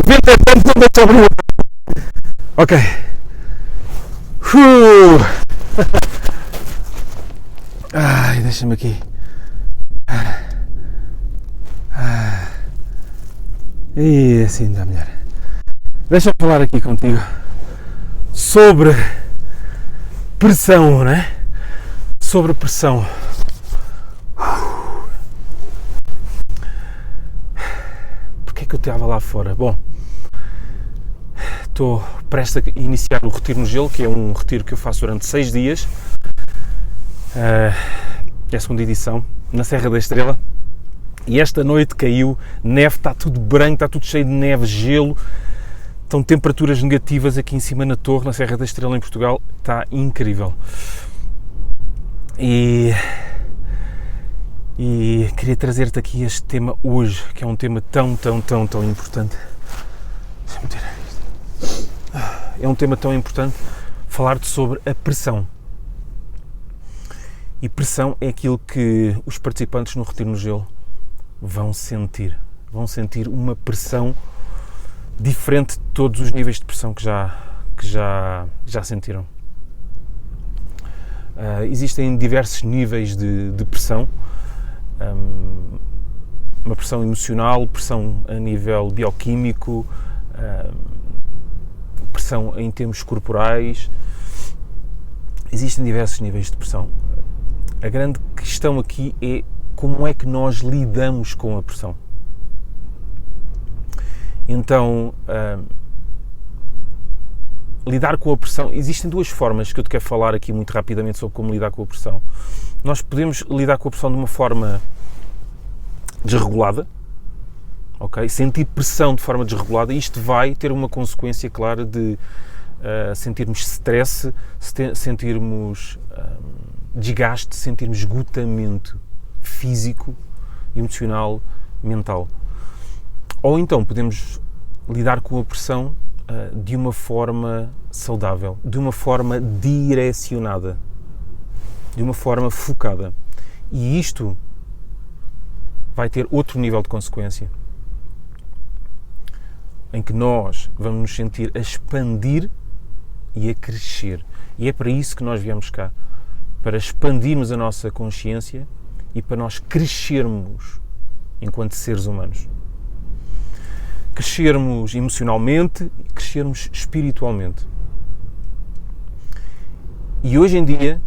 repente é tanto quando sobre o... Ok. Ai, deixa-me aqui. E assim dá melhor. Deixa-me falar aqui contigo sobre pressão, né? Sobre pressão. Porquê é que eu estava lá fora? Bom, estou prestes a iniciar o Retiro no Gelo, que é um retiro que eu faço durante 6 dias. É a segunda edição, na Serra da Estrela. E esta noite caiu neve, está tudo branco, está tudo cheio de neve, gelo. Estão temperaturas negativas aqui em cima na torre, na Serra da Estrela em Portugal. Está incrível. E queria trazer-te aqui este tema hoje, que é um tema tão importante. Deixa-me tirar isto. É um tema tão importante, falar-te sobre a pressão. E pressão é aquilo que os participantes no Retiro no Gelo vão sentir. Vão sentir uma pressão diferente de todos os níveis de pressão que já sentiram. Existem diversos níveis de pressão. Uma pressão emocional, pressão a nível bioquímico, pressão em termos corporais. Existem diversos níveis de pressão. A grande questão aqui é como é que nós lidamos com a pressão. Então, lidar com a pressão, existem duas formas que eu te quero falar aqui muito rapidamente sobre como lidar com a pressão. Nós podemos lidar com a pressão de uma forma desregulada, ok? Sentir pressão de forma desregulada, isto vai ter uma consequência clara de sentirmos stress, sentirmos desgaste, sentirmos esgotamento físico, emocional, mental. Ou então podemos lidar com a pressão de uma forma saudável, de uma forma direcionada, de uma forma focada. E isto vai ter outro nível de consequência, em que nós vamos nos sentir a expandir e a crescer. E é para isso que nós viemos cá, para expandirmos a nossa consciência e para nós crescermos enquanto seres humanos. Crescermos emocionalmente e crescermos espiritualmente. E hoje em dia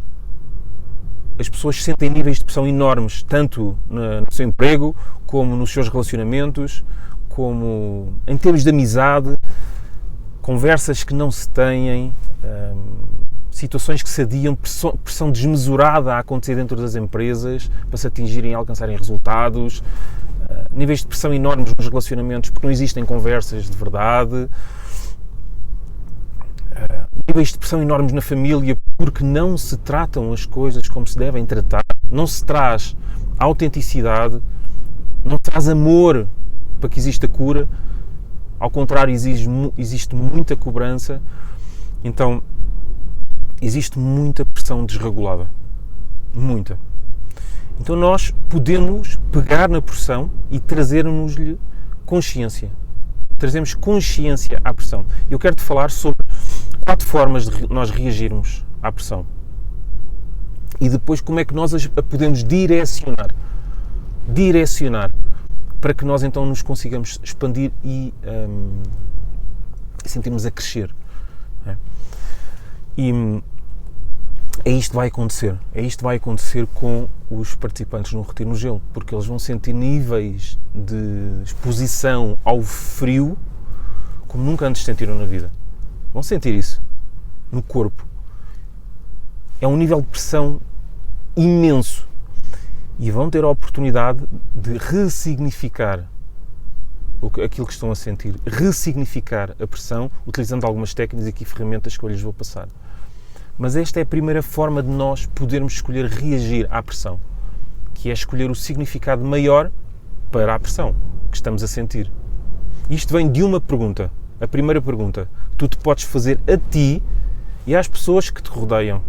as pessoas sentem níveis de pressão enormes, tanto no seu emprego, como nos seus relacionamentos, como em termos de amizade, conversas que não se têm, situações que se adiam, pressão desmesurada a acontecer dentro das empresas para se atingirem e alcançarem resultados, níveis de pressão enormes nos relacionamentos porque não existem conversas de verdade, níveis de pressão enormes na família porque não se tratam as coisas como se devem tratar, não se traz autenticidade, não traz amor para que exista cura, ao contrário, existe muita cobrança, então existe muita pressão desregulada, muita. Então nós podemos pegar na pressão e trazermos-lhe consciência. Trazemos consciência à pressão. Eu quero-te falar sobre 4 formas de nós reagirmos à pressão. E depois como é que nós a podemos direcionar. Para que nós então nos consigamos expandir e sentirmos a crescer. E é isto que vai acontecer. É isto que vai acontecer com os participantes no Retiro no Gelo, porque eles vão sentir níveis de exposição ao frio como nunca antes sentiram na vida. Vão sentir isso no corpo. É um nível de pressão imenso. E vão ter a oportunidade de ressignificar aquilo que estão a sentir, ressignificar a pressão, utilizando algumas técnicas e aqui ferramentas que eu lhes vou passar. Mas esta é a primeira forma de nós podermos escolher reagir à pressão, que é escolher o significado maior para a pressão que estamos a sentir. Isto vem de uma pergunta, a primeira pergunta, que tu te podes fazer a ti e às pessoas que te rodeiam.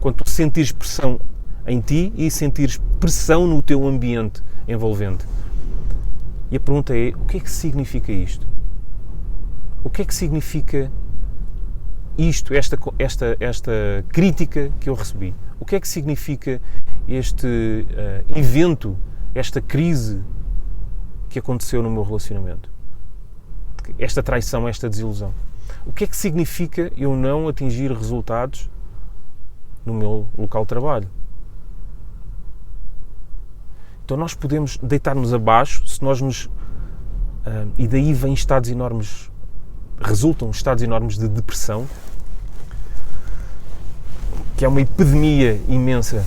Quando tu sentires pressão em ti e sentires pressão no teu ambiente envolvente. E a pergunta é, o que é que significa isto? O que é que significa isto, esta crítica que eu recebi? O que é que significa este evento, esta crise que aconteceu no meu relacionamento? Esta traição, esta desilusão. O que é que significa eu não atingir resultados no meu local de trabalho? Então nós podemos deitar-nos abaixo se nós nos... e daí vêm estados enormes, resultam estados enormes de depressão, que é uma epidemia imensa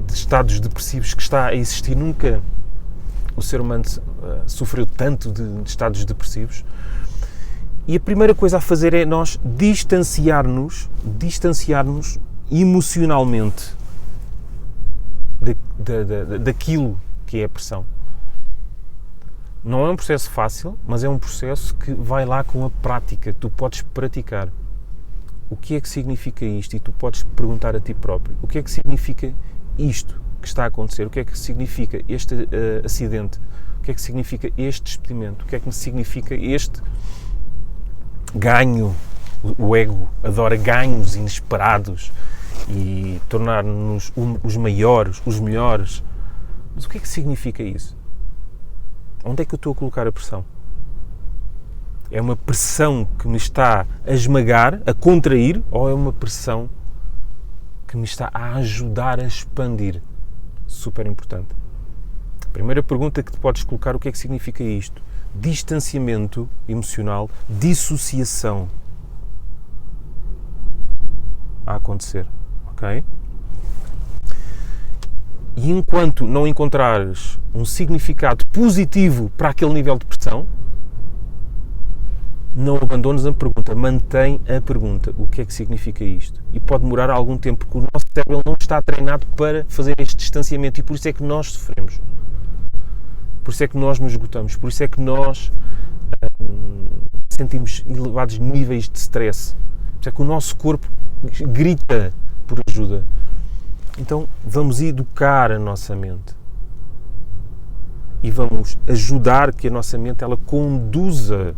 de estados depressivos que está a existir. Nunca o ser humano sofreu tanto de estados depressivos. E a primeira coisa a fazer é nós distanciar-nos emocionalmente daquilo que é a pressão. Não é um processo fácil, mas é um processo que vai lá com a prática. Tu podes praticar. O que é que significa isto? E tu podes perguntar a ti próprio. O que é que significa isto que está a acontecer? O que é que significa este acidente? O que é que significa este despedimento? O que é que significa este ganho? O ego adora ganhos inesperados e tornar-nos os maiores, os melhores. Mas o que é que significa isso? Onde é que eu estou a colocar a pressão? É uma pressão que me está a esmagar, a contrair, ou é uma pressão que me está a ajudar a expandir? Super importante. Primeira pergunta que te podes colocar: o que é que significa isto? Distanciamento emocional, dissociação a acontecer, ok? E enquanto não encontrares um significado positivo para aquele nível de pressão, não abandones a pergunta, mantém a pergunta. O que é que significa isto? E pode demorar algum tempo, porque o nosso cérebro não está treinado para fazer este distanciamento, e por isso é que nós sofremos. Por isso é que nós nos esgotamos, por isso é que nós sentimos elevados níveis de stress. Por isso é que o nosso corpo grita por ajuda. Então vamos educar a nossa mente e vamos ajudar que a nossa mente ela conduza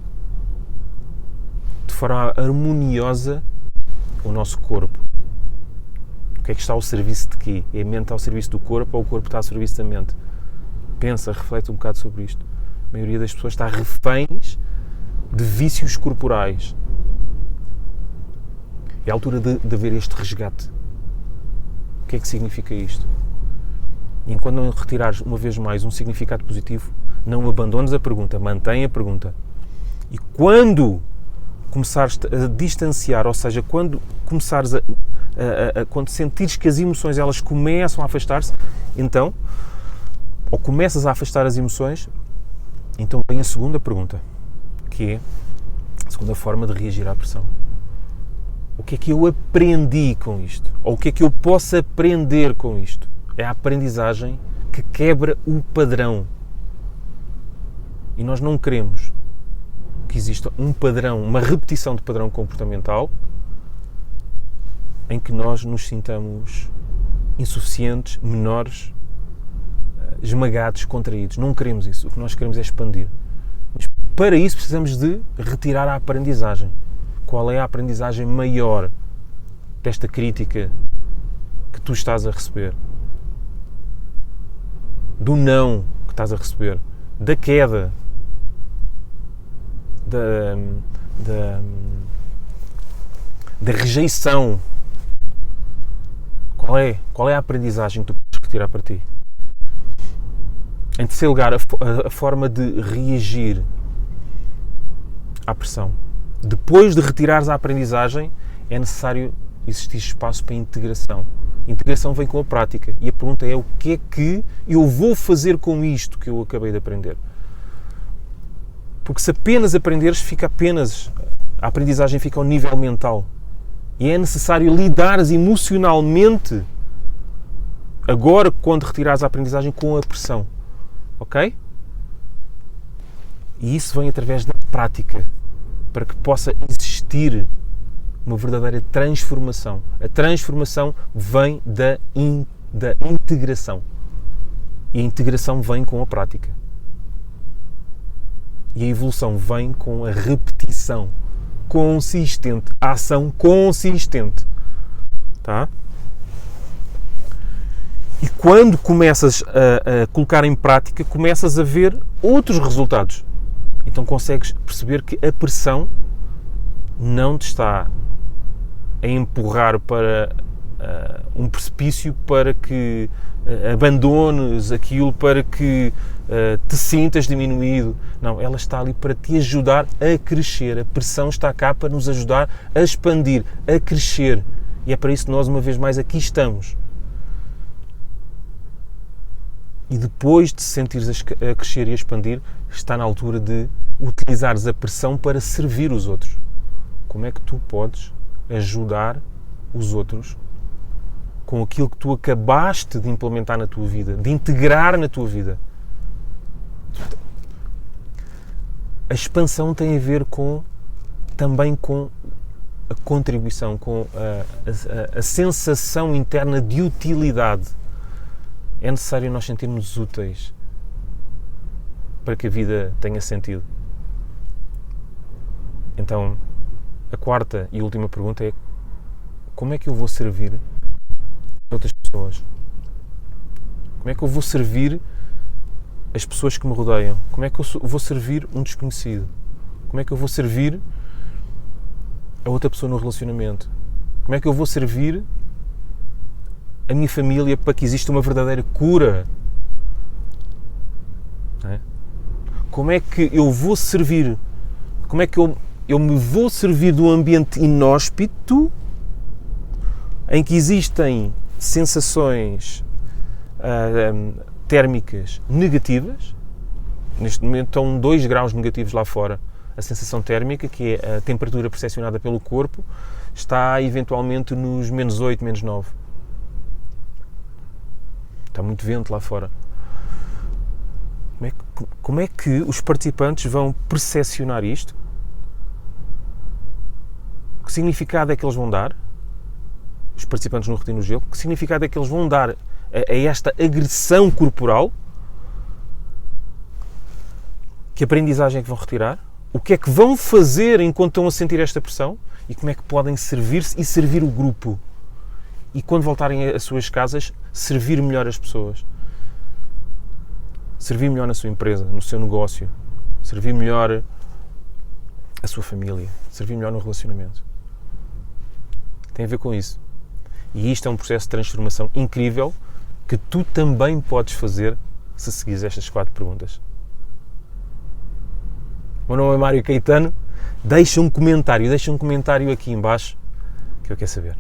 de forma harmoniosa o nosso corpo. O que é que está ao serviço de quê? É a mente ao serviço do corpo ou o corpo está ao serviço da mente? Pensa, reflete um bocado sobre isto. A maioria das pessoas está reféns de vícios corporais. É a altura de haver este resgate. O que é que significa isto? E enquanto não retirares uma vez mais um significado positivo, não abandones a pergunta, mantém a pergunta. E quando começares a distanciar, ou seja, quando começares quando sentires que as emoções elas começam a afastar-se, então, ou começas a afastar as emoções, então vem a segunda pergunta, que é a segunda forma de reagir à pressão. O que é que eu aprendi com isto? Ou o que é que eu posso aprender com isto? É a aprendizagem que quebra o padrão. E nós não queremos que exista um padrão, uma repetição de padrão comportamental em que nós nos sintamos insuficientes, menores, esmagados, contraídos. Não queremos isso. O que nós queremos é expandir. Mas para isso precisamos de retirar a aprendizagem. Qual é a aprendizagem maior desta crítica que tu estás a receber? Do não que estás a receber? Da queda? Da rejeição? Qual é a aprendizagem que tu podes retirar para ti? Em terceiro lugar, a forma de reagir à pressão. Depois de retirares a aprendizagem, é necessário existir espaço para integração. A integração vem com a prática. E a pergunta é: o que é que eu vou fazer com isto que eu acabei de aprender? Porque se apenas aprenderes, a aprendizagem fica ao nível mental. E é necessário lidares emocionalmente, agora, quando retirares a aprendizagem, com a pressão. Ok? E isso vem através da prática, para que possa existir uma verdadeira transformação. A transformação vem da integração. E a integração vem com a prática. E a evolução vem com a repetição consistente, a ação consistente. Tá? E quando começas a colocar em prática, começas a ver outros resultados. Então consegues perceber que a pressão não te está a empurrar para um precipício, para que abandones aquilo, para que te sintas diminuído. Não, ela está ali para te ajudar a crescer. A pressão está cá para nos ajudar a expandir, a crescer. E é para isso que nós, uma vez mais, aqui estamos. E depois de te sentires a crescer e a expandir, está na altura de utilizares a pressão para servir os outros. Como é que tu podes ajudar os outros com aquilo que tu acabaste de implementar na tua vida, de integrar na tua vida? A expansão tem a ver também com a contribuição, com a sensação interna de utilidade. É necessário nós sentirmos úteis para que a vida tenha sentido. Então, a quarta e última pergunta é: como é que eu vou servir outras pessoas? Como é que eu vou servir as pessoas que me rodeiam? Como é que eu vou servir um desconhecido? Como é que eu vou servir a outra pessoa no relacionamento? Como é que eu vou servir a minha família para que exista uma verdadeira cura? Não é? Como é que eu vou servir? Como é que eu me vou servir de um ambiente inóspito em que existem sensações térmicas negativas? Neste momento estão 2 graus negativos lá fora. A sensação térmica, que é a temperatura percepcionada pelo corpo, está eventualmente nos -8, -9. Está muito vento lá fora. Como é que os participantes vão percepcionar isto? Que significado é que eles vão dar? Os participantes no Retiro no Gelo, que significado é que eles vão dar a esta agressão corporal? Que aprendizagem é que vão retirar? O que é que vão fazer enquanto estão a sentir esta pressão? E como é que podem servir-se e servir o grupo? E quando voltarem às suas casas, servir melhor as pessoas. Servir melhor na sua empresa, no seu negócio. Servir melhor a sua família. Servir melhor no relacionamento. Tem a ver com isso. E isto é um processo de transformação incrível que tu também podes fazer se seguires estas 4 perguntas. O meu nome é Mário Caetano. Deixa um comentário aqui em baixo que eu quero saber.